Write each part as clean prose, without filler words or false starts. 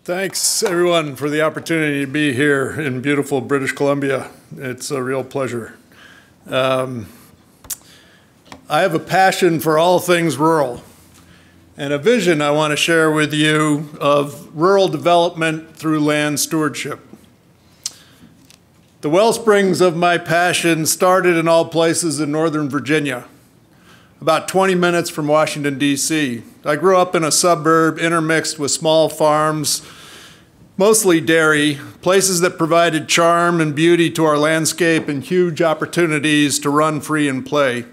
Thanks, everyone, for the opportunity to be here in beautiful British Columbia. It's a real pleasure. I have a passion for all things rural and a vision I want to share with you of rural development through land stewardship. The wellsprings of my passion started in all places in Northern Virginia, about 20 minutes from Washington, D.C. I grew up in a suburb intermixed with small farms, mostly dairy, places that provided charm and beauty to our landscape and huge opportunities to run free and play.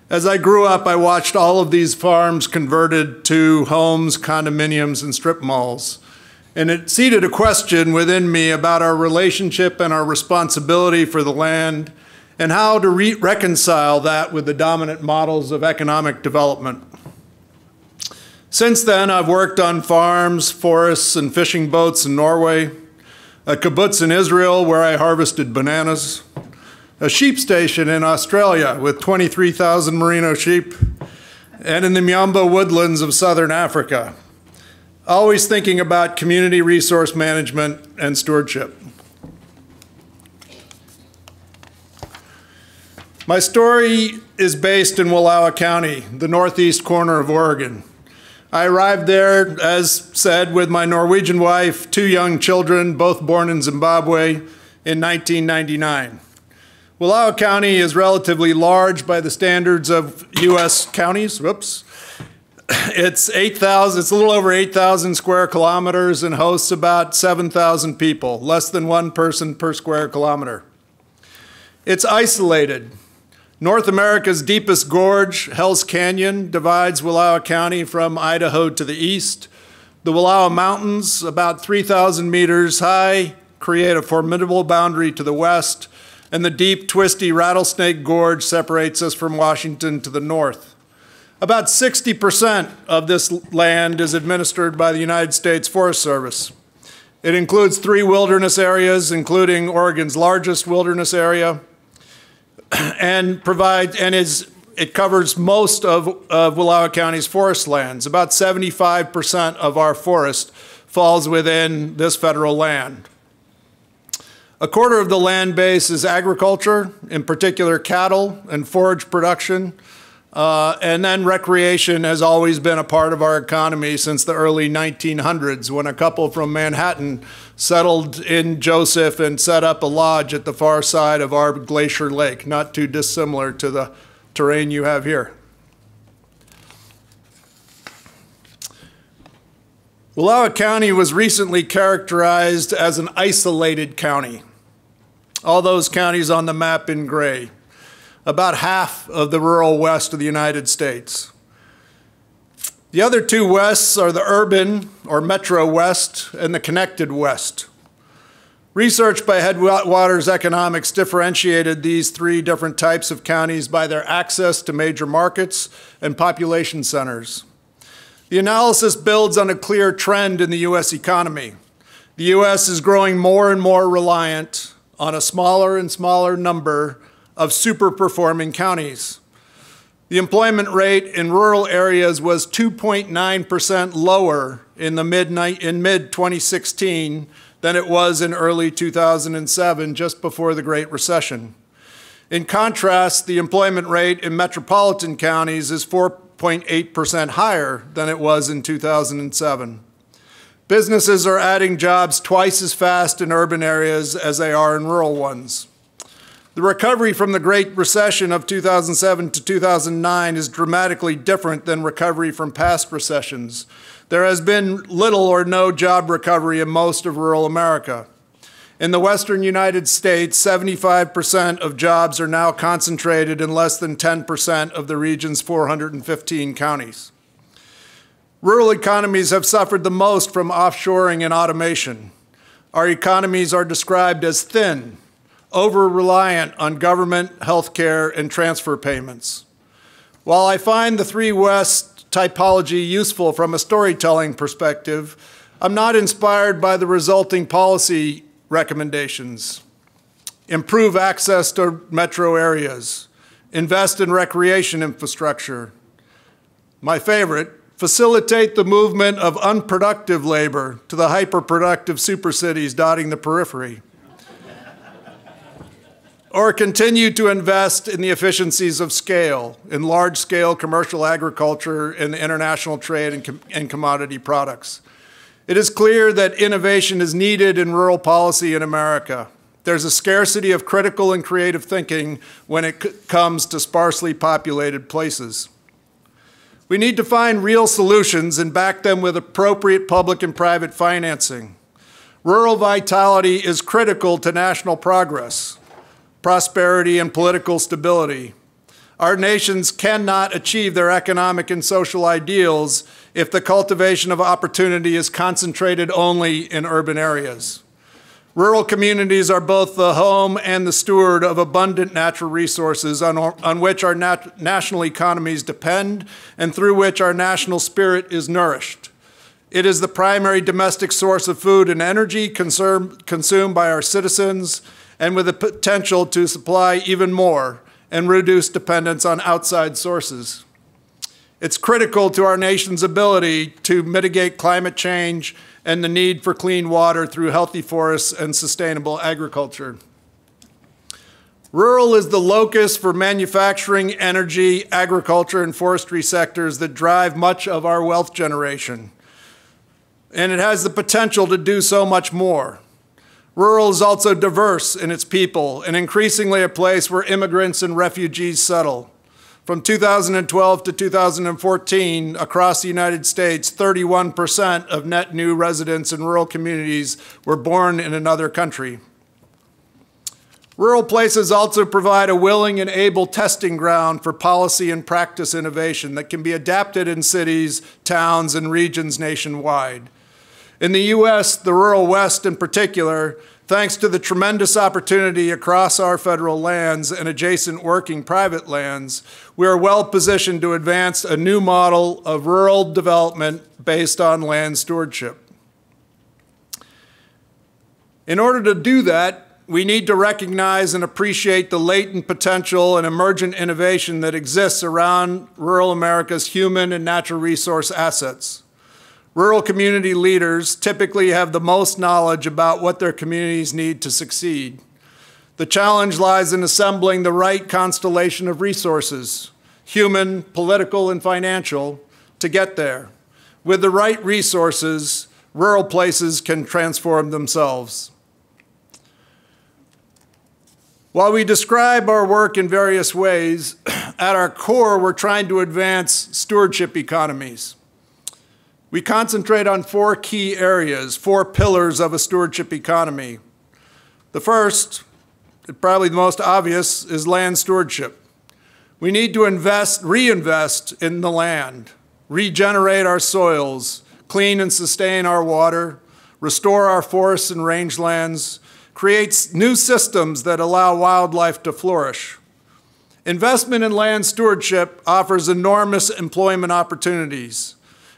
As I grew up, I watched all of these farms converted to homes, condominiums, and strip malls. And it seeded a question within me about our relationship and our responsibility for the land and how to reconcile that with the dominant models of economic development. Since then, I've worked on farms, forests, and fishing boats in Norway, a kibbutz in Israel where I harvested bananas, a sheep station in Australia with 23,000 merino sheep, and in the Miamba woodlands of southern Africa, always thinking about community resource management and stewardship. My story is based in Wallowa County, the northeast corner of Oregon. I arrived there, as said, with my Norwegian wife, 2 young children, both born in Zimbabwe, in 1999. Wallowa County is relatively large by the standards of U.S. counties. Whoops. It's a little over 8,000 square kilometers and hosts about 7,000 people, less than 1 person per square kilometer. It's isolated. North America's deepest gorge, Hell's Canyon, divides Wallowa County from Idaho to the east. The Wallowa Mountains, about 3,000 meters high, create a formidable boundary to the west, and the deep, twisty Rattlesnake Gorge separates us from Washington to the north. About 60% of this land is administered by the United States Forest Service. It includes 3 wilderness areas, including Oregon's largest wilderness area, and it covers most of Wallowa County's forest lands. About 75% of our forest falls within this federal land. A quarter of the land base is agriculture, in particular cattle and forage production, and then recreation has always been a part of our economy since the early 1900s when a couple from Manhattan settled in Joseph and set up a lodge at the far side of our glacier lake, not too dissimilar to the terrain you have here. Wallowa County was recently characterized as an isolated county. All those counties on the map in gray, about half of the rural west of the United States. The other 2 wests are the urban or metro west and the connected west. Research by Headwaters Economics differentiated these 3 different types of counties by their access to major markets and population centers. The analysis builds on a clear trend in the U.S. economy. The U.S. is growing more and more reliant on a smaller and smaller number of super-performing counties. The employment rate in rural areas was 2.9% lower in mid-2016 than it was in early 2007, just before the Great Recession. In contrast, the employment rate in metropolitan counties is 4.8% higher than it was in 2007. Businesses are adding jobs twice as fast in urban areas as they are in rural ones. The recovery from the Great Recession of 2007 to 2009 is dramatically different than recovery from past recessions. There has been little or no job recovery in most of rural America. In the western United States, 75% of jobs are now concentrated in less than 10% of the region's 415 counties. Rural economies have suffered the most from offshoring and automation. Our economies are described as thin, over-reliant on government, healthcare, and transfer payments. While I find the 3 West typology useful from a storytelling perspective, I'm not inspired by the resulting policy recommendations. Improve access to metro areas. Invest in recreation infrastructure. My favorite, facilitate the movement of unproductive labor to the hyper-productive supercities dotting the periphery, or continue to invest in the efficiencies of scale, in large-scale commercial agriculture and international trade and commodity products. It is clear that innovation is needed in rural policy in America. There's a scarcity of critical and creative thinking when it comes to sparsely populated places. We need to find real solutions and back them with appropriate public and private financing. Rural vitality is critical to national progress, prosperity, and political stability. Our nations cannot achieve their economic and social ideals if the cultivation of opportunity is concentrated only in urban areas. Rural communities are both the home and the steward of abundant natural resources on which our national economies depend and through which our national spirit is nourished. It is the primary domestic source of food and energy consumed by our citizens, and with the potential to supply even more and reduce dependence on outside sources. It's critical to our nation's ability to mitigate climate change and the need for clean water through healthy forests and sustainable agriculture. Rural is the locus for manufacturing, energy, agriculture, and forestry sectors that drive much of our wealth generation. And it has the potential to do so much more. Rural is also diverse in its people and increasingly a place where immigrants and refugees settle. From 2012 to 2014, across the United States, 31% of net new residents in rural communities were born in another country. Rural places also provide a willing and able testing ground for policy and practice innovation that can be adapted in cities, towns, and regions nationwide. In the U.S., the rural West in particular, thanks to the tremendous opportunity across our federal lands and adjacent working private lands, we are well positioned to advance a new model of rural development based on land stewardship. In order to do that, we need to recognize and appreciate the latent potential and emergent innovation that exists around rural America's human and natural resource assets. Rural community leaders typically have the most knowledge about what their communities need to succeed. The challenge lies in assembling the right constellation of resources, human, political, and financial, to get there. With the right resources, rural places can transform themselves. While we describe our work in various ways, at our core, we're trying to advance stewardship economies. We concentrate on four key areas, four pillars of a stewardship economy. The first, and probably the most obvious, is land stewardship. We need to reinvest in the land, regenerate our soils, clean and sustain our water, restore our forests and rangelands, create new systems that allow wildlife to flourish. Investment in land stewardship offers enormous employment opportunities.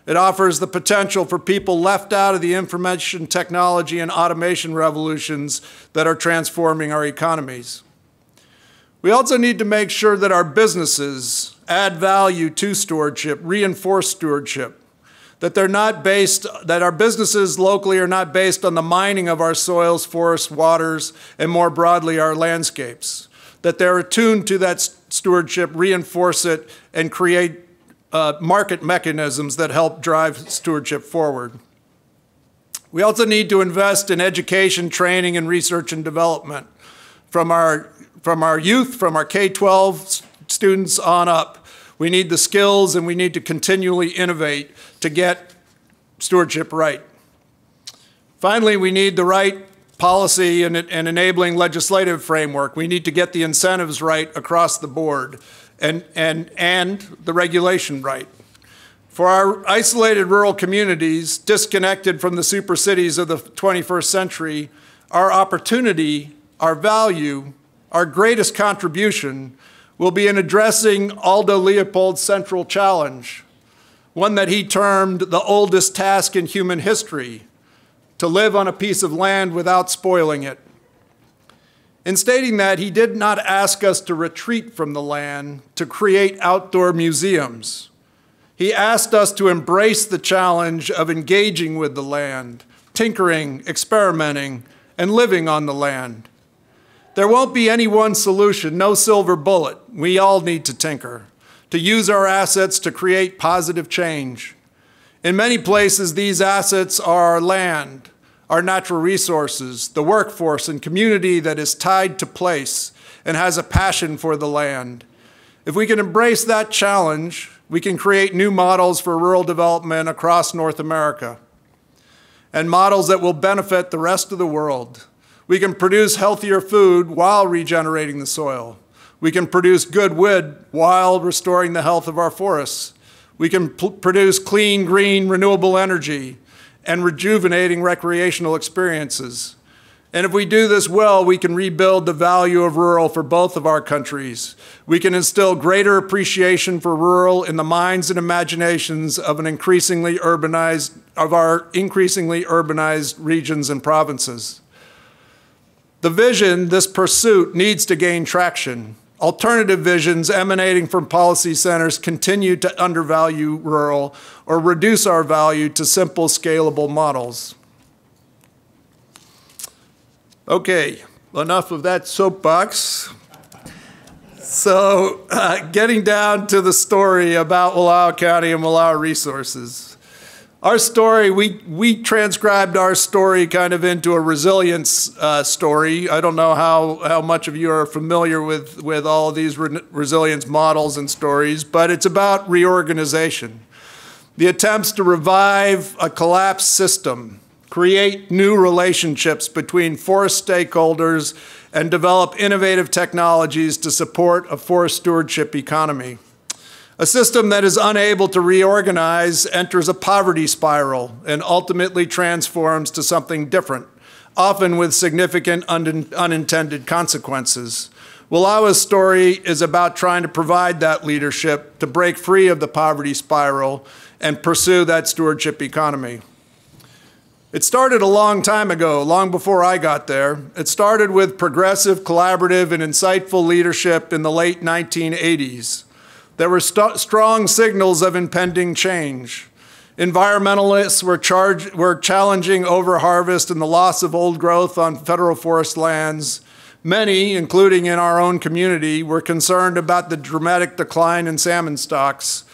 It offers the potential for people left out of the information technology and automation revolutions that are transforming our economies. We also need to make sure that our businesses add value to stewardship, reinforce stewardship, that our businesses locally are not based on the mining of our soils, forests, waters, and more broadly, our landscapes, that they're attuned to that stewardship, reinforce it, and create market mechanisms that help drive stewardship forward. We also need to invest in education, training, and research and development. From our youth, from our K-12 students on up, we need the skills and we need to continually innovate to get stewardship right. Finally, we need the right policy and enabling legislative framework. We need to get the incentives right across the board. And the regulation right. For our isolated rural communities, disconnected from the super cities of the 21st century, our opportunity, our value, our greatest contribution will be in addressing Aldo Leopold's central challenge, one that he termed the oldest task in human history, to live on a piece of land without spoiling it. In stating that, he did not ask us to retreat from the land, to create outdoor museums. He asked us to embrace the challenge of engaging with the land, tinkering, experimenting, and living on the land. There won't be any one solution, no silver bullet. We all need to tinker, to use our assets to create positive change. In many places, these assets are our land, our natural resources, the workforce and community that is tied to place and has a passion for the land. If we can embrace that challenge, we can create new models for rural development across North America, and models that will benefit the rest of the world. We can produce healthier food while regenerating the soil. We can produce good wood while restoring the health of our forests. We can produce clean, green, renewable energy and rejuvenating recreational experiences. And if we do this well, we can rebuild the value of rural for both of our countries. We can instill greater appreciation for rural in the minds and imaginations of our increasingly urbanized regions and provinces. The vision, this pursuit, needs to gain traction. Alternative visions emanating from policy centers continue to undervalue rural or reduce our value to simple, scalable models. Okay, enough of that soapbox. So getting down to the story about Wallowa County and Wallowa resources. Our story, we transcribed our story kind of into a resilience story. I don't know how much of you are familiar with all of these resilience models and stories, but it's about reorganization. The attempts to revive a collapsed system, create new relationships between forest stakeholders, and develop innovative technologies to support a forest stewardship economy. A system that is unable to reorganize enters a poverty spiral and ultimately transforms to something different, often with significant unintended consequences. Wallowa's story is about trying to provide that leadership to break free of the poverty spiral and pursue that stewardship economy. It started a long time ago, long before I got there. It started with progressive, collaborative, and insightful leadership in the late 1980s. There were strong signals of impending change. Environmentalists were challenging overharvest and the loss of old growth on federal forest lands. Many, including in our own community, were concerned about the dramatic decline in salmon stocks,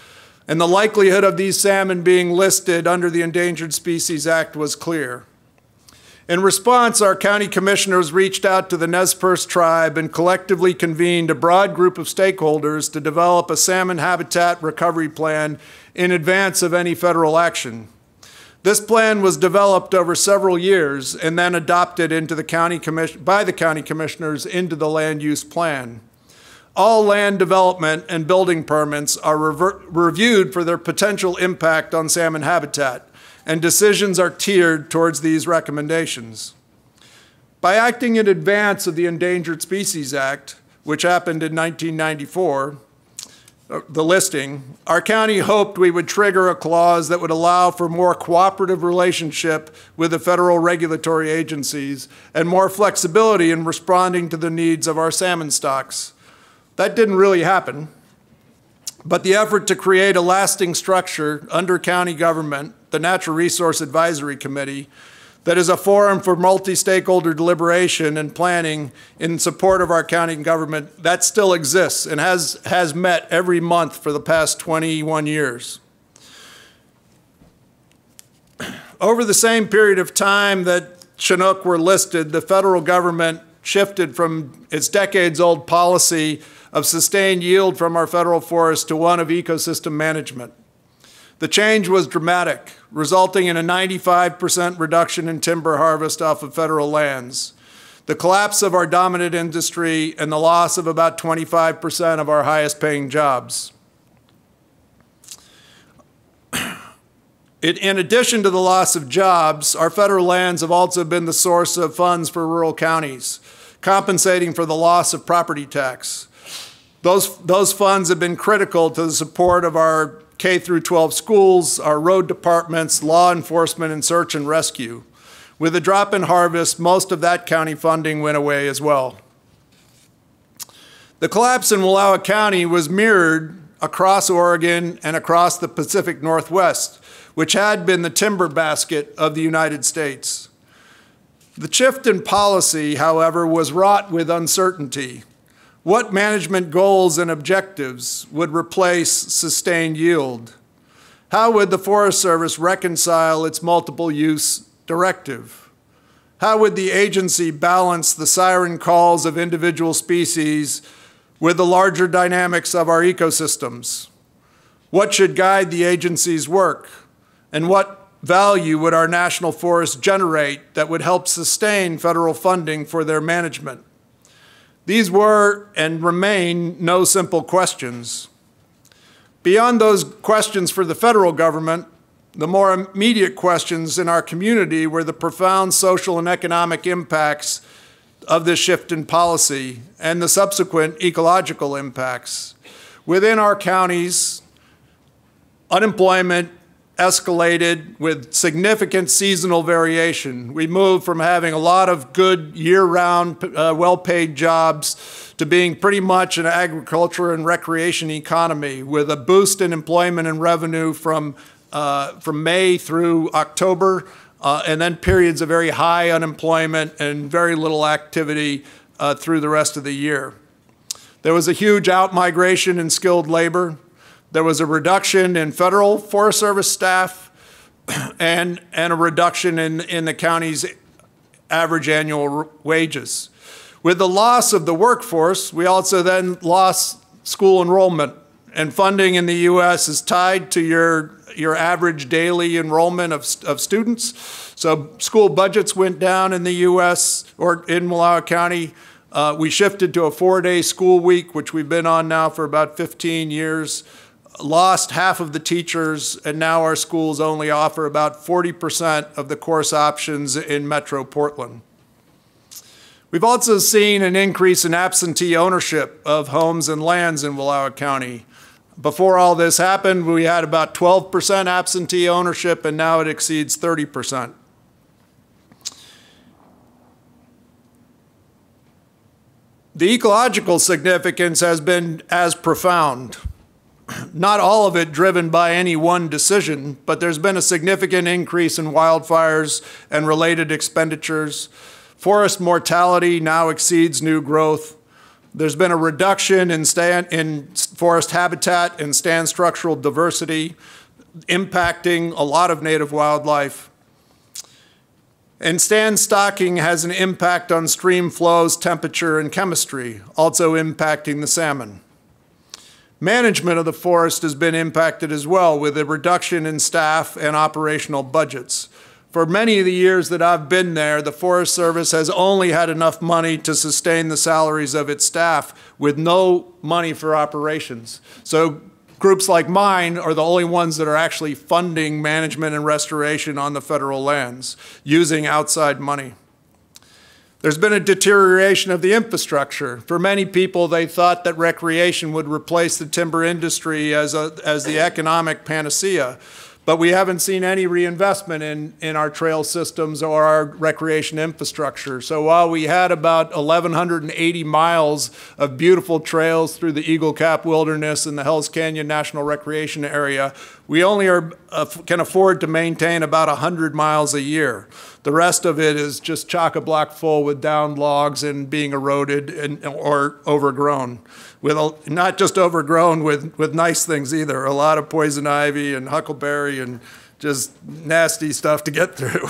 and the likelihood of these salmon being listed under the Endangered Species Act was clear. In response, our county commissioners reached out to the Nez Perce tribe and collectively convened a broad group of stakeholders to develop a salmon habitat recovery plan in advance of any federal action. This plan was developed over several years and then adopted into the by the county commissioners into the land use plan. All land development and building permits are reviewed for their potential impact on salmon habitat, and decisions are tiered towards these recommendations. By acting in advance of the Endangered Species Act, which happened in 1994, the listing, our county hoped we would trigger a clause that would allow for more cooperative relationship with the federal regulatory agencies and more flexibility in responding to the needs of our salmon stocks. That didn't really happen, but the effort to create a lasting structure under county government, the Natural Resource Advisory Committee, that is a forum for multi-stakeholder deliberation and planning in support of our county government, that still exists and has met every month for the past 21 years. Over the same period of time that Chinook were listed, the federal government shifted from its decades-old policy of sustained yield from our federal forests to one of ecosystem management. The change was dramatic, resulting in a 95% reduction in timber harvest off of federal lands, the collapse of our dominant industry, and the loss of about 25% of our highest paying jobs. In addition to the loss of jobs, our federal lands have also been the source of funds for rural counties, compensating for the loss of property tax. Those funds have been critical to the support of our K through 12 schools, our road departments, law enforcement, and search and rescue. With a drop in harvest, most of that county funding went away as well. The collapse in Wallowa County was mirrored across Oregon and across the Pacific Northwest, which had been the timber basket of the United States. The shift in policy, however, was wrought with uncertainty. What management goals and objectives would replace sustained yield? How would the Forest Service reconcile its multiple use directive? How would the agency balance the siren calls of individual species with the larger dynamics of our ecosystems? What should guide the agency's work? And what value would our national forests generate that would help sustain federal funding for their management? These were and remain no simple questions. Beyond those questions for the federal government, the more immediate questions in our community were the profound social and economic impacts of this shift in policy and the subsequent ecological impacts. Within our counties, unemployment escalated with significant seasonal variation. We moved from having a lot of good year-round, well-paid jobs to being pretty much an agriculture and recreation economy with a boost in employment and revenue from May through October, and then periods of very high unemployment and very little activity through the rest of the year. There was a huge out-migration in skilled labor. There was a reduction in federal Forest Service staff and a reduction in the county's average annual wages. With the loss of the workforce, we also then lost school enrollment. And funding in the U.S. is tied to your average daily enrollment of students. So school budgets went down in the U.S. or in Wallowa County. We shifted to a 4-day school week, which we've been on now for about 15 years. Lost half of the teachers, and now our schools only offer about 40% of the course options in Metro Portland. We've also seen an increase in absentee ownership of homes and lands in Wallowa County. Before all this happened, we had about 12% absentee ownership, and now it exceeds 30%. The ecological significance has been as profound. Not all of it driven by any one decision, but there's been a significant increase in wildfires and related expenditures. Forest mortality now exceeds new growth. There's been a reduction in forest habitat and stand structural diversity, impacting a lot of native wildlife. And stand stocking has an impact on stream flows, temperature, and chemistry, also impacting the salmon. Management of the forest has been impacted as well, with a reduction in staff and operational budgets. For many of the years that I've been there, the Forest Service has only had enough money to sustain the salaries of its staff with no money for operations. So groups like mine are the only ones that are actually funding management and restoration on the federal lands using outside money. There's been a deterioration of the infrastructure. For many people, they thought that recreation would replace the timber industry as the economic panacea. But we haven't seen any reinvestment in our trail systems or our recreation infrastructure. So while we had about 1,180 miles of beautiful trails through the Eagle Cap Wilderness and the Hells Canyon National Recreation Area, we only can afford to maintain about 100 miles a year. The rest of it is just chock-a-block full with downed logs and being eroded or overgrown. Not just overgrown with nice things either, a lot of poison ivy and huckleberry and just nasty stuff to get through.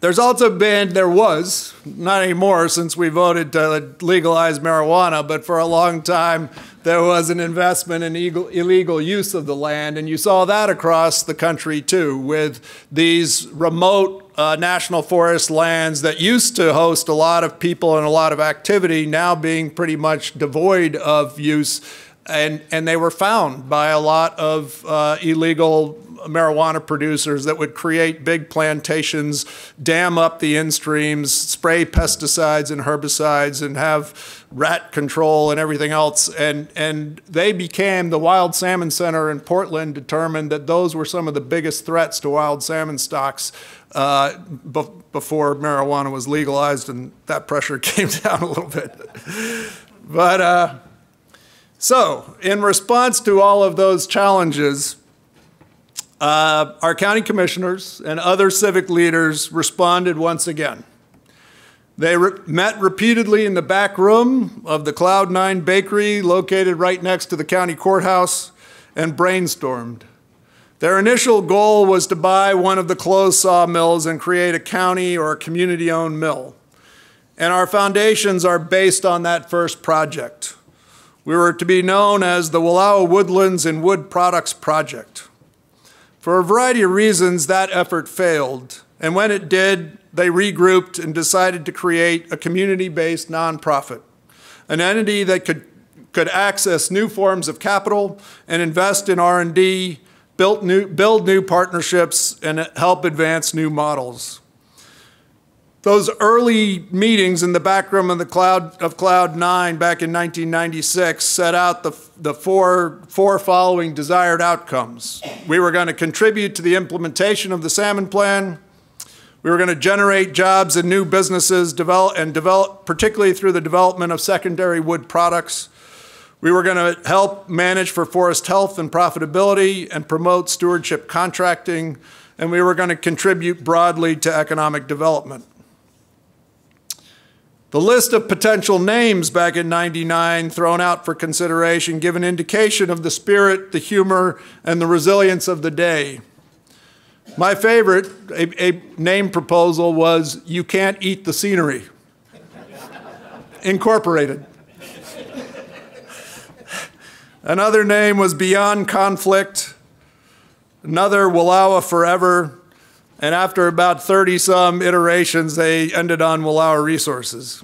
There was, not anymore since we voted to legalize marijuana, but for a long time there was an investment in illegal use of the land, and you saw that across the country too, with these remote national forest lands that used to host a lot of people and a lot of activity now being pretty much devoid of use, and they were found by a lot of illegal marijuana producers that would create big plantations, dam up the in-streams, spray pesticides and herbicides, and have rat control and everything else. And they became, the Wild Salmon Center in Portland determined that those were some of the biggest threats to wild salmon stocks before marijuana was legalized, and that pressure came down a little bit. So in response to all of those challenges, our county commissioners and other civic leaders responded once again. They met repeatedly in the back room of the Cloud9 Bakery located right next to the county courthouse and brainstormed. Their initial goal was to buy one of the closed sawmills and create a county or a community-owned mill. And our foundations are based on that first project. We were to be known as the Wallowa Woodlands and Wood Products Project. For a variety of reasons, that effort failed. And when it did, they regrouped and decided to create a community-based nonprofit, an entity that could access new forms of capital and invest in R&D, build new partnerships, and help advance new models. Those early meetings in the back room of Cloud9 back in 1996 set out the four following desired outcomes. We were going to contribute to the implementation of the Salmon Plan. We were going to generate jobs and new businesses, develop particularly through the development of secondary wood products. We were going to help manage for forest health and profitability and promote stewardship contracting, and we were going to contribute broadly to economic development. The list of potential names back in '99 thrown out for consideration give an indication of the spirit, the humor, and the resilience of the day. My favorite, a name proposal was "You Can't Eat the Scenery," Incorporated. Another name was Beyond Conflict, another Wallowa Forever, and after about 30-some iterations, they ended on Wallowa Resources.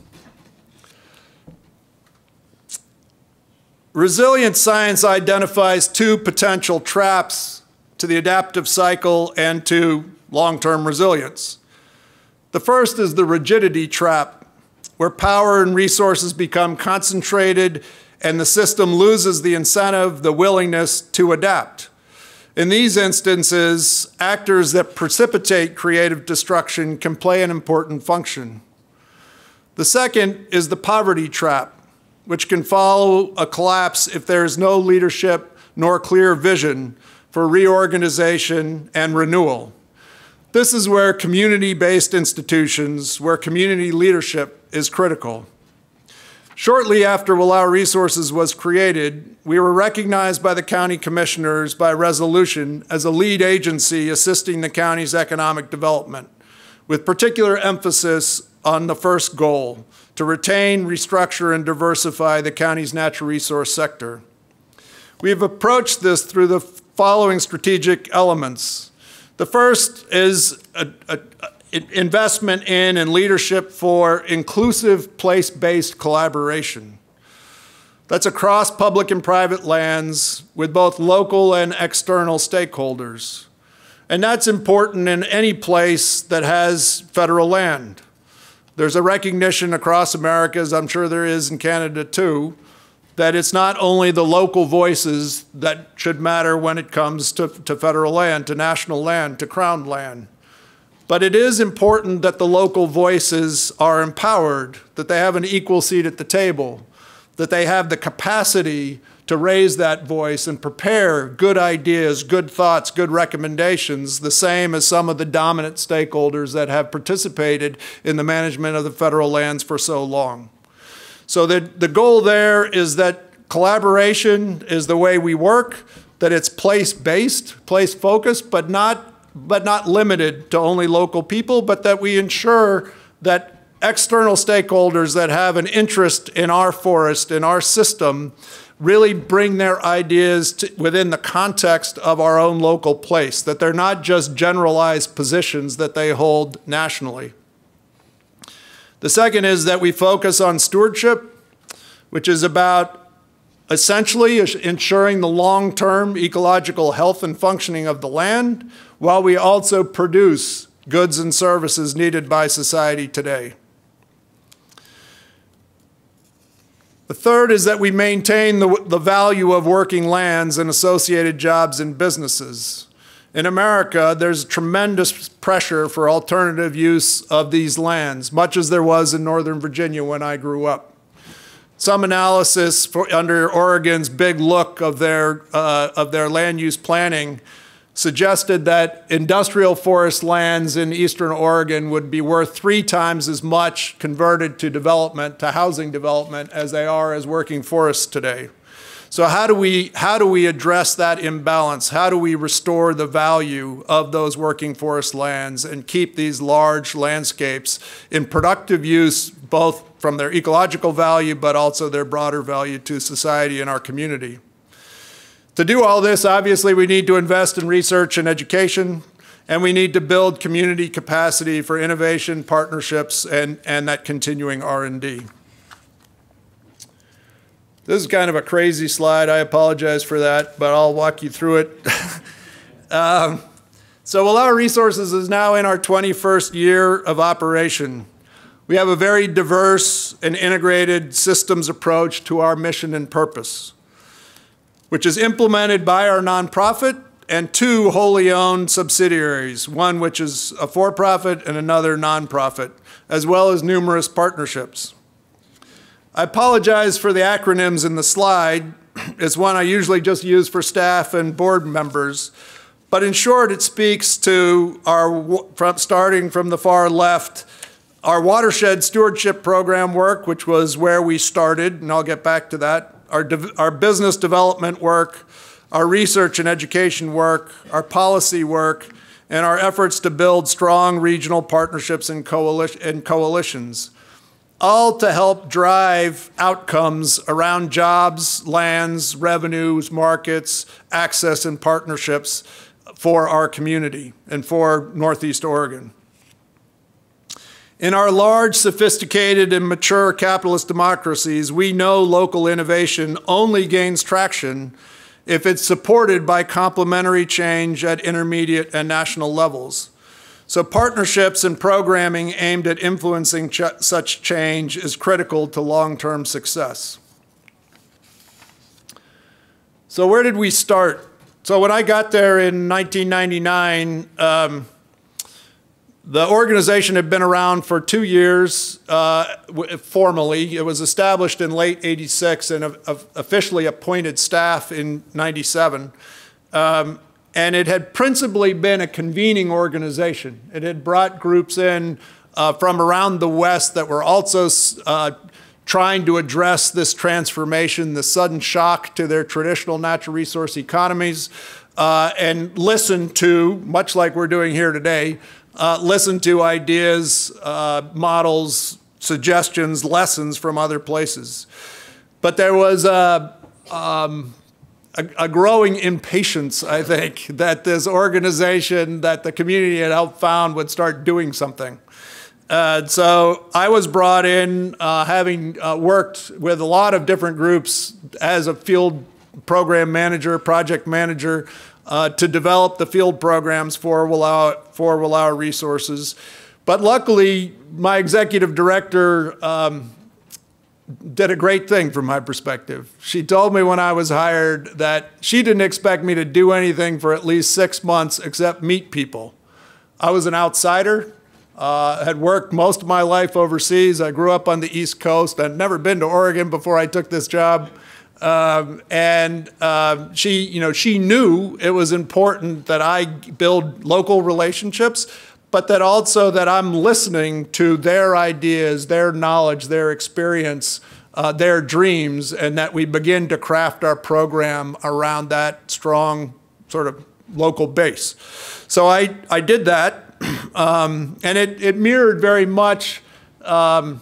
Resilient science identifies two potential traps to the adaptive cycle and to long-term resilience. The first is the rigidity trap, where power and resources become concentrated and the system loses the incentive, the willingness to adapt. In these instances, actors that precipitate creative destruction can play an important function. The second is the poverty trap, which can follow a collapse if there is no leadership nor clear vision for reorganization and renewal. This is where community-based institutions, where community leadership is critical. Shortly after Wallowa Resources was created, we were recognized by the county commissioners by resolution as a lead agency assisting the county's economic development, with particular emphasis on the first goal, to retain, restructure, and diversify the county's natural resource sector. We have approached this through the following strategic elements. The first is investment in and leadership for inclusive place-based collaboration. That's across public and private lands with both local and external stakeholders. And that's important in any place that has federal land. There's a recognition across America, as I'm sure there is in Canada too, that it's not only the local voices that should matter when it comes to federal land, to national land, to crown land. But it is important that the local voices are empowered, that they have an equal seat at the table, that they have the capacity to raise that voice and prepare good ideas, good thoughts, good recommendations, the same as some of the dominant stakeholders that have participated in the management of the federal lands for so long. So the goal there is that collaboration is the way we work, that it's place-based, place-focused, but not limited to only local people, but that we ensure that external stakeholders that have an interest in our forest, in our system, really bring their ideas within the context of our own local place, that they're not just generalized positions that they hold nationally. The second is that we focus on stewardship, which is about essentially ensuring the long-term ecological health and functioning of the land, while we also produce goods and services needed by society today. The third is that we maintain the value of working lands and associated jobs and businesses. In America, there's tremendous pressure for alternative use of these lands, much as there was in Northern Virginia when I grew up. Some analysis under Oregon's big look of their land use planning suggested that industrial forest lands in eastern Oregon would be worth 3 times as much converted to development, to housing development, as they are as working forests today. So how do we address that imbalance? How do we restore the value of those working forest lands and keep these large landscapes in productive use, both from their ecological value, but also their broader value to society and our community? To do all this, obviously, we need to invest in research and education, and we need to build community capacity for innovation, partnerships, and that continuing R&D. This is kind of a crazy slide. I apologize for that, but I'll walk you through it. So Wallowa Resources is now in our 21st year of operation. We have a very diverse and integrated systems approach to our mission and purpose, which is implemented by our nonprofit and 2 wholly owned subsidiaries, one which is a for-profit and another nonprofit, as well as numerous partnerships. I apologize for the acronyms in the slide. It's one I usually just use for staff and board members. But in short, it speaks to starting from the far left, our watershed stewardship program work, which was where we started, and I'll get back to that, our business development work, our research and education work, our policy work, and our efforts to build strong regional partnerships and coalitions, all to help drive outcomes around jobs, lands, revenues, markets, access, and partnerships for our community and for Northeast Oregon. In our large, sophisticated, and mature capitalist democracies, we know local innovation only gains traction if it's supported by complementary change at intermediate and national levels. So partnerships and programming aimed at influencing such change is critical to long-term success. So where did we start? So when I got there in 1999, the organization had been around for 2 years formally. It was established in late '86 and officially appointed staff in '97. And it had principally been a convening organization. It had brought groups in from around the West that were also trying to address this transformation, the sudden shock to their traditional natural resource economies, and listen to, much like we're doing here today, listen to ideas, models, suggestions, lessons from other places. But there was a growing impatience, I think, that this organization that the community had helped found would start doing something. So I was brought in, having worked with a lot of different groups as a field program manager, project manager, to develop the field programs for Wallowa Resources. But luckily, my executive director did a great thing from my perspective. She told me when I was hired that she didn't expect me to do anything for at least 6 months except meet people. I was an outsider, had worked most of my life overseas. I grew up on the East Coast. I'd never been to Oregon before I took this job. She knew it was important that I build local relationships, but that also that I'm listening to their ideas, their knowledge, their experience, their dreams, and that we begin to craft our program around that strong sort of local base. So I did that, and it mirrored very much. When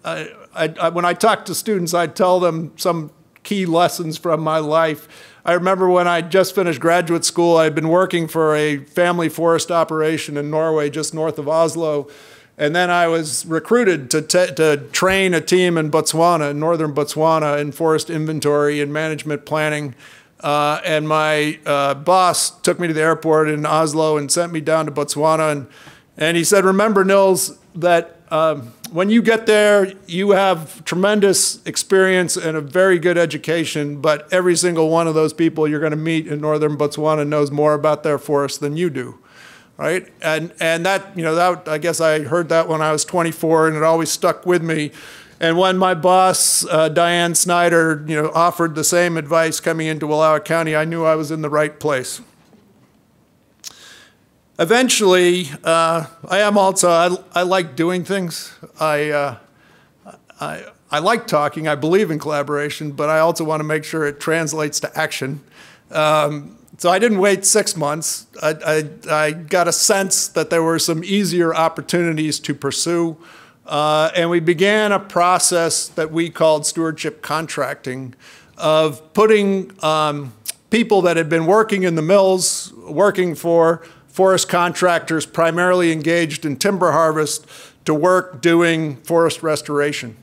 I talk to students, I tell them some key lessons from my life. I remember when I just finished graduate school, I'd been working for a family forest operation in Norway, just north of Oslo. And then I was recruited to train a team in Botswana, northern Botswana, in forest inventory and management planning. And my boss took me to the airport in Oslo and sent me down to Botswana. And he said, remember, Nils, that when you get there, you have tremendous experience and a very good education, but every single one of those people you're going to meet in northern Botswana knows more about their forests than you do, right? And that, I guess I heard that when I was 24, and it always stuck with me. And when my boss, Diane Snyder, offered the same advice coming into Wallowa County, I knew I was in the right place. Eventually, I like doing things. I like talking, I believe in collaboration, but I also want to make sure it translates to action. So I didn't wait 6 months. I got a sense that there were some easier opportunities to pursue. And we began a process that we called stewardship contracting, of putting people that had been working in the mills, working for forest contractors primarily engaged in timber harvest, to work doing forest restoration,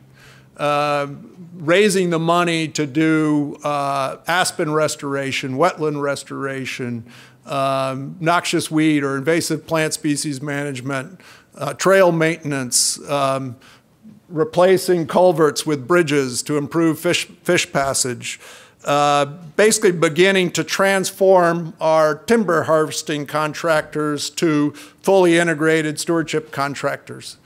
raising the money to do aspen restoration, wetland restoration, noxious weed or invasive plant species management, trail maintenance, replacing culverts with bridges to improve fish passage, basically beginning to transform our timber harvesting contractors to fully integrated stewardship contractors.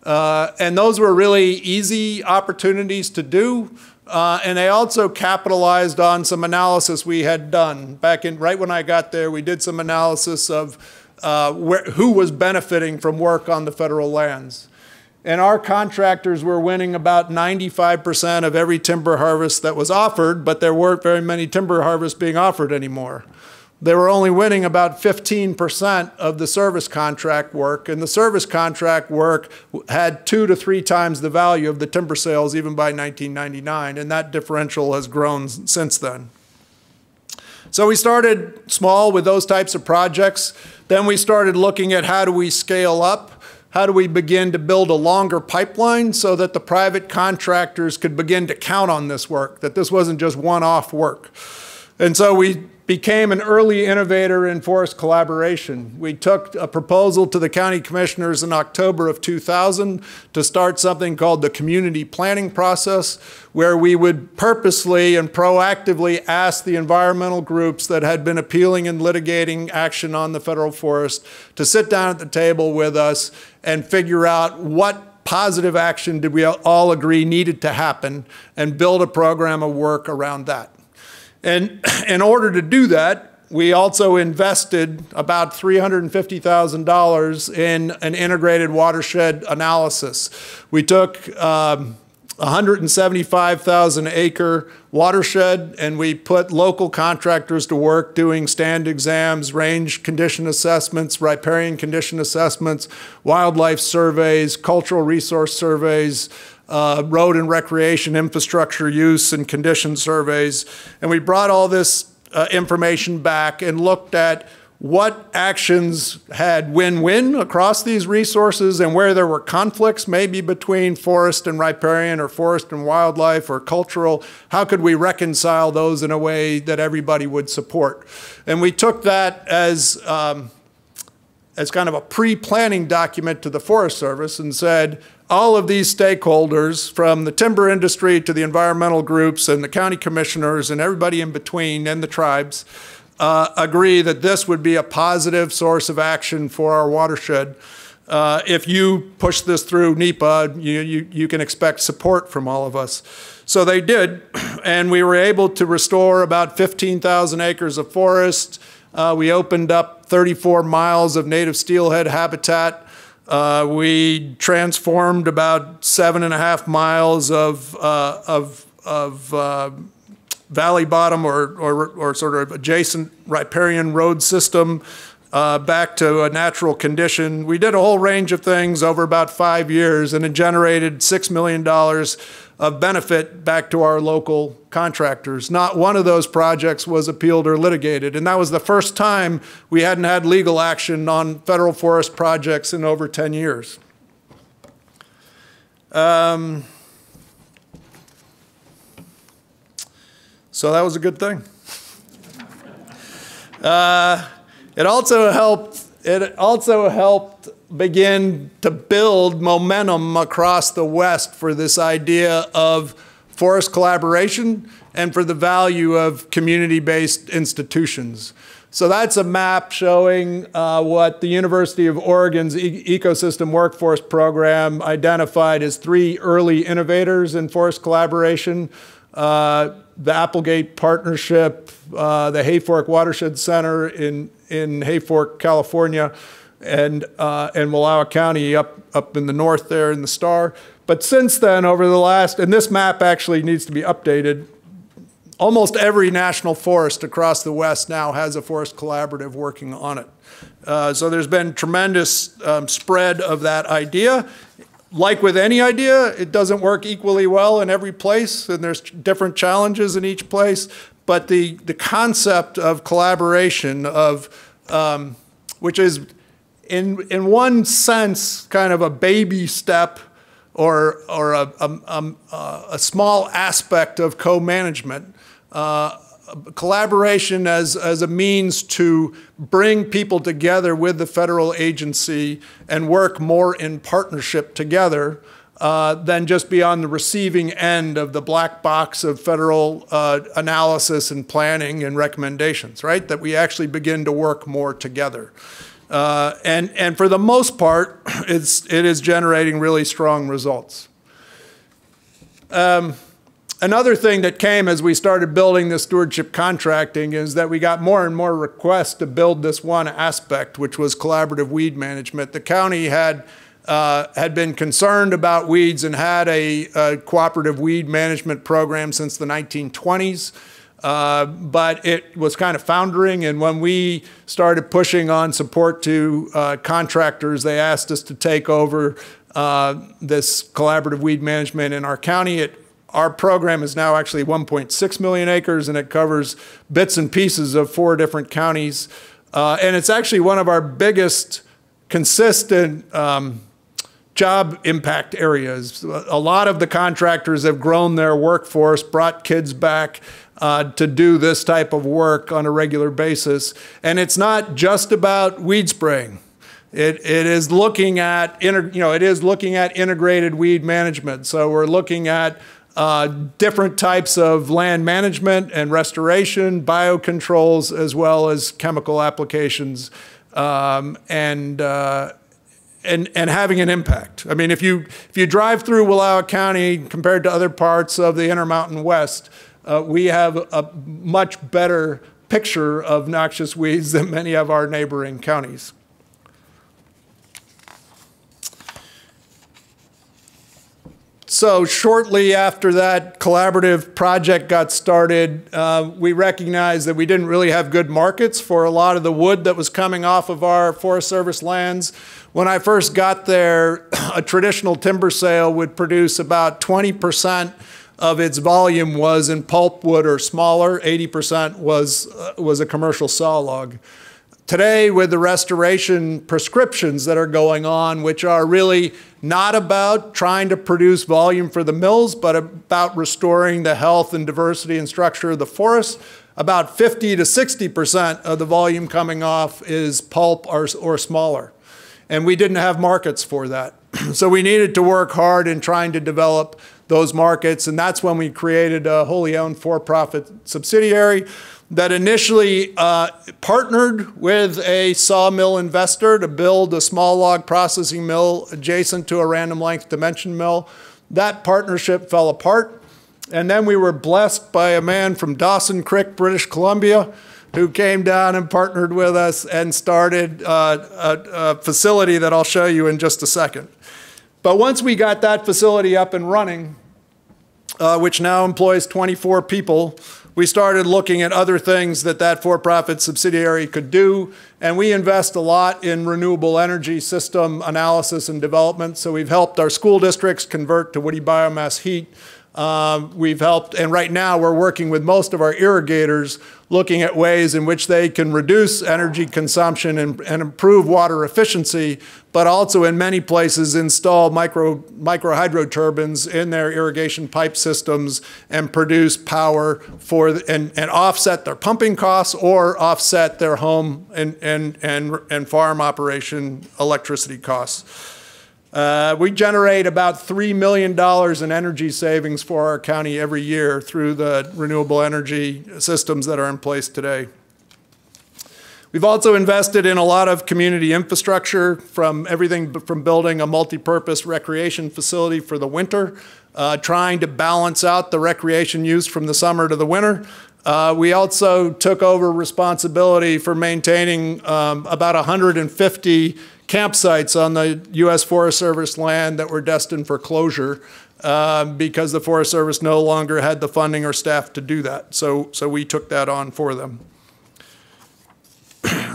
And those were really easy opportunities to do. And they also capitalized on some analysis we had done. Right when I got there, we did some analysis of who was benefiting from work on the federal lands. And our contractors were winning about 95% of every timber harvest that was offered, but there weren't very many timber harvests being offered anymore. They were only winning about 15% of the service contract work, and the service contract work had 2 to 3 times the value of the timber sales even by 1999, and that differential has grown since then. So we started small with those types of projects. Then we started looking at how do we scale up? How do we begin to build a longer pipeline so that the private contractors could begin to count on this work, that this wasn't just one-off work? And so we became an early innovator in forest collaboration. We took a proposal to the county commissioners in October of 2000 to start something called the community planning process, where we would purposely and proactively ask the environmental groups that had been appealing and litigating action on the federal forest to sit down at the table with us and figure out what positive action did we all agree needed to happen, and build a program of work around that. And in order to do that, we also invested about $350,000 in an integrated watershed analysis. We took 175,000 acre watershed, and we put local contractors to work doing stand exams, range condition assessments, riparian condition assessments, wildlife surveys, cultural resource surveys, road and recreation infrastructure use and condition surveys. And we brought all this information back and looked at what actions had win-win across these resources, and where there were conflicts, maybe between forest and riparian or forest and wildlife or cultural. How could we reconcile those in a way that everybody would support? And we took that as kind of a pre-planning document to the Forest Service and said, all of these stakeholders, from the timber industry to the environmental groups and the county commissioners and everybody in between and the tribes, agree that this would be a positive source of action for our watershed. If you push this through NEPA, you can expect support from all of us. So they did, and we were able to restore about 15,000 acres of forest. We opened up 34 miles of native steelhead habitat. We transformed about 7.5 miles of valley bottom or sort of adjacent riparian road system back to a natural condition. We did a whole range of things over about 5 years, and it generated $6 million of benefit back to our local contractors. Not one of those projects was appealed or litigated, and that was the first time we hadn't had legal action on federal forest projects in over 10 years. So that was a good thing. It also helped begin to build momentum across the West for this idea of forest collaboration and for the value of community-based institutions. So that's a map showing what the University of Oregon's Ecosystem Workforce Program identified as 3 early innovators in forest collaboration. The Applegate Partnership, the Hayfork Watershed Center in Hayfork, California, and Wallowa County up in the north there in the star. But since then, over the last, and this map actually needs to be updated, almost every national forest across the West now has a forest collaborative working on it. So there's been tremendous spread of that idea. Like with any idea, it doesn't work equally well in every place, and there's different challenges in each place. But the concept of collaboration, which is in one sense kind of a baby step or a small aspect of co-management, collaboration as a means to bring people together with the federal agency and work more in partnership together than just be on the receiving end of the black box of federal analysis and planning and recommendations, right? That we actually begin to work more together. And for the most part, it is generating really strong results. Another thing that came as we started building this stewardship contracting is that we got more and more requests to build this one aspect, which was collaborative weed management. The county had been concerned about weeds and had a cooperative weed management program since the 1920s. But it was kind of foundering, and when we started pushing on support to contractors, they asked us to take over this collaborative weed management in our county. Our program is now actually 1.6 million acres, and it covers bits and pieces of 4 different counties. And it's actually one of our biggest consistent job impact areas. A lot of the contractors have grown their workforce, brought kids back to do this type of work on a regular basis. And it's not just about weed spraying. It is looking at integrated weed management. So we're looking at different types of land management and restoration, biocontrols, as well as chemical applications, and having an impact. I mean, if you drive through Wallowa County compared to other parts of the Intermountain West, we have a much better picture of noxious weeds than many of our neighboring counties. So shortly after that collaborative project got started, we recognized that we didn't really have good markets for a lot of the wood that was coming off of our Forest Service lands. When I first got there, a traditional timber sale would produce about 20% of its volume was in pulpwood or smaller, 80% was a commercial saw log. Today, with the restoration prescriptions that are going on, which are really not about trying to produce volume for the mills, but about restoring the health and diversity and structure of the forest, about 50 to 60% of the volume coming off is pulp or smaller. And we didn't have markets for that. So we needed to work hard in trying to develop those markets, and that's when we created a wholly owned for-profit subsidiary that initially partnered with a sawmill investor to build a small log processing mill adjacent to a random length dimension mill. That partnership fell apart, and then we were blessed by a man from Dawson Creek, British Columbia, who came down and partnered with us and started a facility that I'll show you in just a second. But once we got that facility up and running, which now employs 24 people, we started looking at other things that for-profit subsidiary could do, and we invest a lot in renewable energy system analysis and development. So we've helped our school districts convert to woody biomass heat. We've helped, and right now we're working with most of our irrigators looking at ways in which they can reduce energy consumption and improve water efficiency, but also in many places install micro hydro turbines in their irrigation pipe systems and produce power and offset their pumping costs or offset their home and farm operation electricity costs. We generate about $3 million in energy savings for our county every year through the renewable energy systems that are in place today. We've also invested in a lot of community infrastructure, from everything from building a multi-purpose recreation facility for the winter, trying to balance out the recreation use from the summer to the winter. We also took over responsibility for maintaining about 150 campsites on the U.S. Forest Service land that were destined for closure because the Forest Service no longer had the funding or staff to do that. So we took that on for them.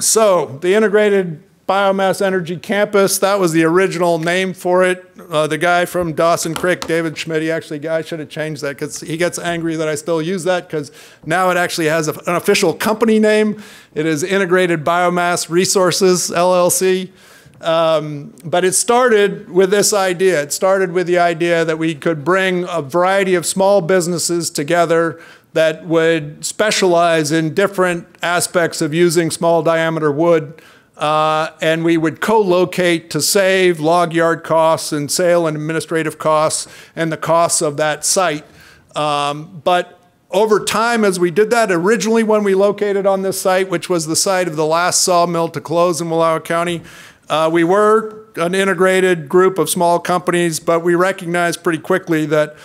So the Integrated Biomass Energy Campus, that was the original name for it. The guy from Dawson Creek, David Schmidt, I should have changed that because he gets angry that I still use that, because now it actually has an official company name. It is Integrated Biomass Resources, LLC. But it started with this idea. It started with the idea that we could bring a variety of small businesses together that would specialize in different aspects of using small diameter wood, and we would co-locate to save log yard costs and sale and administrative costs and the costs of that site. But over time, as we did that, originally when we located on this site, which was the site of the last sawmill to close in Wallowa County, we were an integrated group of small companies, but we recognized pretty quickly that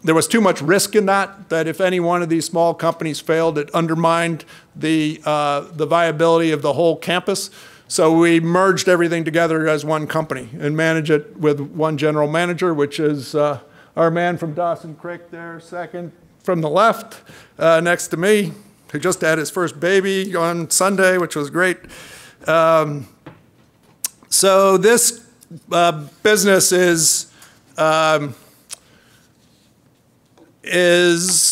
there was too much risk in that if any one of these small companies failed, it undermined the viability of the whole campus. So we merged everything together as one company and manage it with one general manager, which is our man from Dawson Creek there, second from the left, next to me, who just had his first baby on Sunday, which was great. So this business is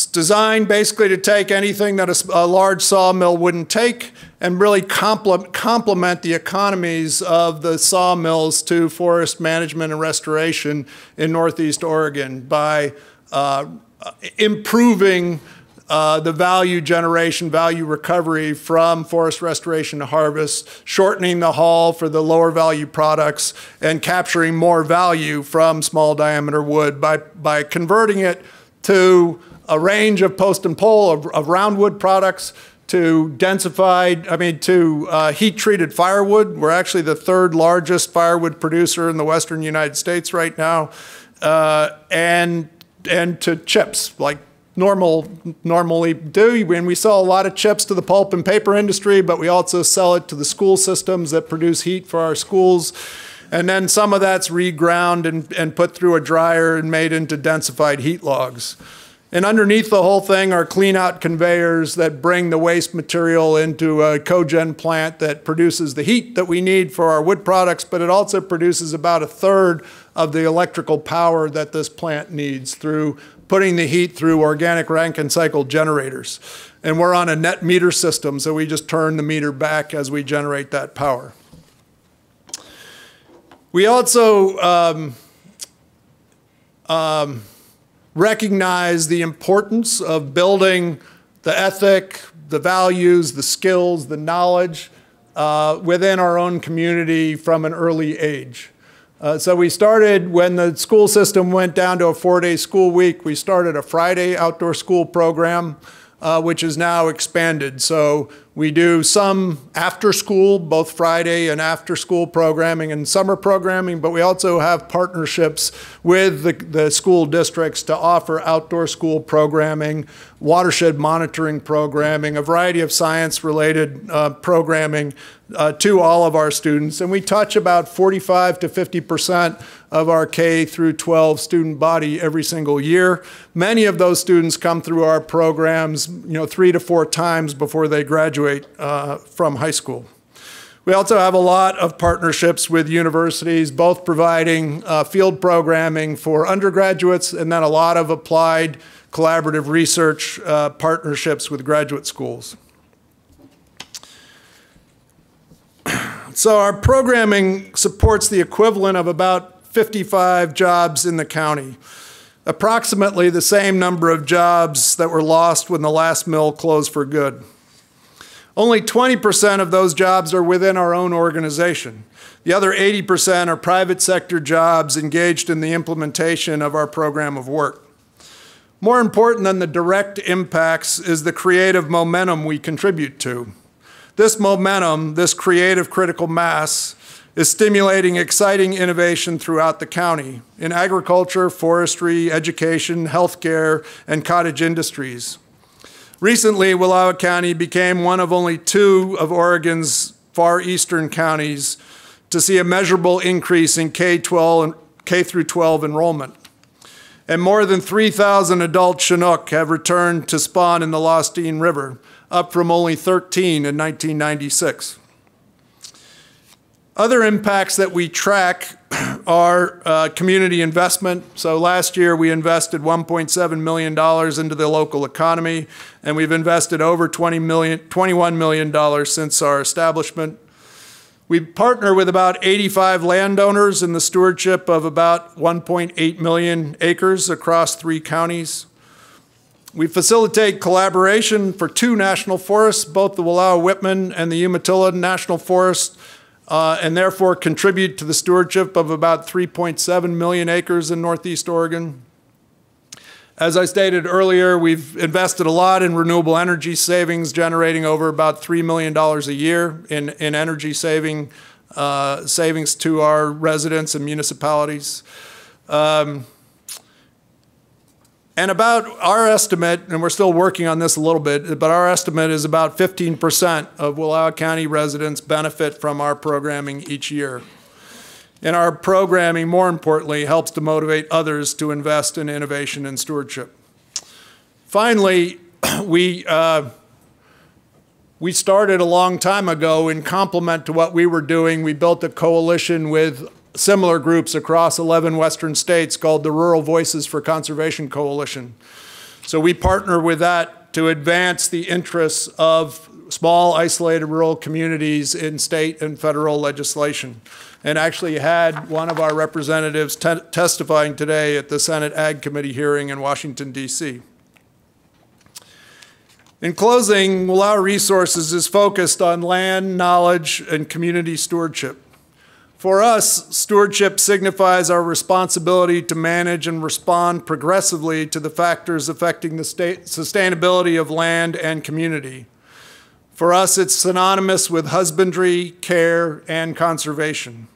designed basically to take anything that a large sawmill wouldn't take and really complement the economies of the sawmills to forest management and restoration in Northeast Oregon by improving the value generation, value recovery from forest restoration to harvest, shortening the haul for the lower value products, and capturing more value from small diameter wood by converting it to a range of post and pole of roundwood products, to heat-treated firewood. We're actually the third largest firewood producer in the western United States right now, and to chips, like normally do. And we sell a lot of chips to the pulp and paper industry, but we also sell it to the school systems that produce heat for our schools. And then some of that's reground and put through a dryer and made into densified heat logs. And underneath the whole thing are clean out conveyors that bring the waste material into a cogen plant that produces the heat that we need for our wood products, but it also produces about 1/3 of the electrical power that this plant needs through putting the heat through organic Rankine cycle generators. And we're on a net meter system, so we just turn the meter back as we generate that power. We also recognize the importance of building the ethic, the values, the skills, the knowledge within our own community from an early age. So we started, when the school system went down to a 4-day school week, we started a Friday outdoor school program, which is now expanded. So we do some after school, both Friday and after school programming and summer programming, but we also have partnerships with the school districts to offer outdoor school programming, watershed monitoring programming, a variety of science-related programming to all of our students. And we touch about 45 to 50% of our K through 12 student body every single year. Many of those students come through our programs 3 to 4 times before they graduate from high school. We also have a lot of partnerships with universities, both providing field programming for undergraduates and then a lot of applied collaborative research partnerships with graduate schools. So our programming supports the equivalent of about 55 jobs in the county, approximately the same number of jobs that were lost when the last mill closed for good. Only 20% of those jobs are within our own organization. The other 80% are private sector jobs engaged in the implementation of our program of work. More important than the direct impacts is the creative momentum we contribute to. This momentum, this creative critical mass, is stimulating exciting innovation throughout the county in agriculture, forestry, education, healthcare, and cottage industries. Recently, Wallowa County became one of only 2 of Oregon's far eastern counties to see a measurable increase in K through 12 enrollment. And more than 3,000 adult Chinook have returned to spawn in the Lostine River, up from only 13 in 1996. Other impacts that we track are community investment. So last year we invested $1.7 million into the local economy, and we've invested over $21 million since our establishment. We partner with about 85 landowners in the stewardship of about 1.8 million acres across 3 counties. We facilitate collaboration for 2 national forests, both the Wallowa-Whitman and the Umatilla National Forest, and therefore contribute to the stewardship of about 3.7 million acres in Northeast Oregon. As I stated earlier, we've invested a lot in renewable energy savings, generating over about $3 million a year in energy savings to our residents and municipalities. And about our estimate, and we're still working on this a little bit, but our estimate is about 15% of Wallowa County residents benefit from our programming each year. And our programming, more importantly, helps to motivate others to invest in innovation and stewardship. Finally, we started a long time ago in complement to what we were doing. We built a coalition with similar groups across 11 western states called the Rural Voices for Conservation Coalition. So we partner with that to advance the interests of small, isolated rural communities in state and federal legislation, and actually had one of our representatives testifying today at the Senate Ag Committee hearing in Washington, D.C. In closing, Wallowa Resources is focused on land, knowledge, and community stewardship. For us, stewardship signifies our responsibility to manage and respond progressively to the factors affecting the sustainability of land and community. For us, it's synonymous with husbandry, care, and conservation.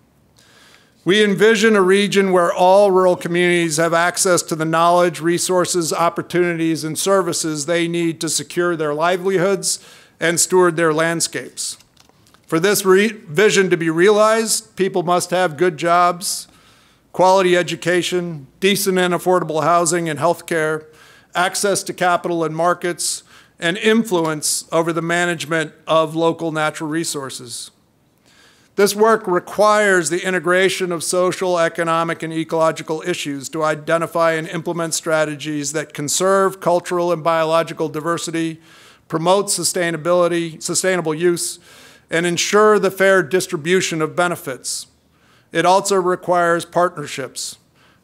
We envision a region where all rural communities have access to the knowledge, resources, opportunities, and services they need to secure their livelihoods and steward their landscapes. For this vision to be realized, people must have good jobs, quality education, decent and affordable housing and health care, access to capital and markets, and influence over the management of local natural resources. This work requires the integration of social, economic, and ecological issues to identify and implement strategies that conserve cultural and biological diversity, promote sustainable use, and ensure the fair distribution of benefits. It also requires partnerships,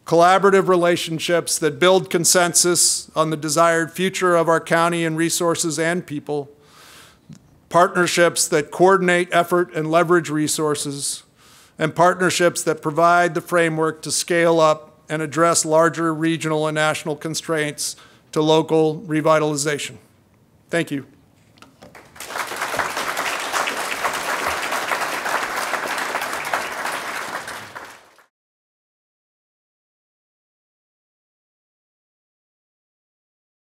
collaborative relationships that build consensus on the desired future of our county and resources and people, partnerships that coordinate effort and leverage resources, and partnerships that provide the framework to scale up and address larger regional and national constraints to local revitalization. Thank you.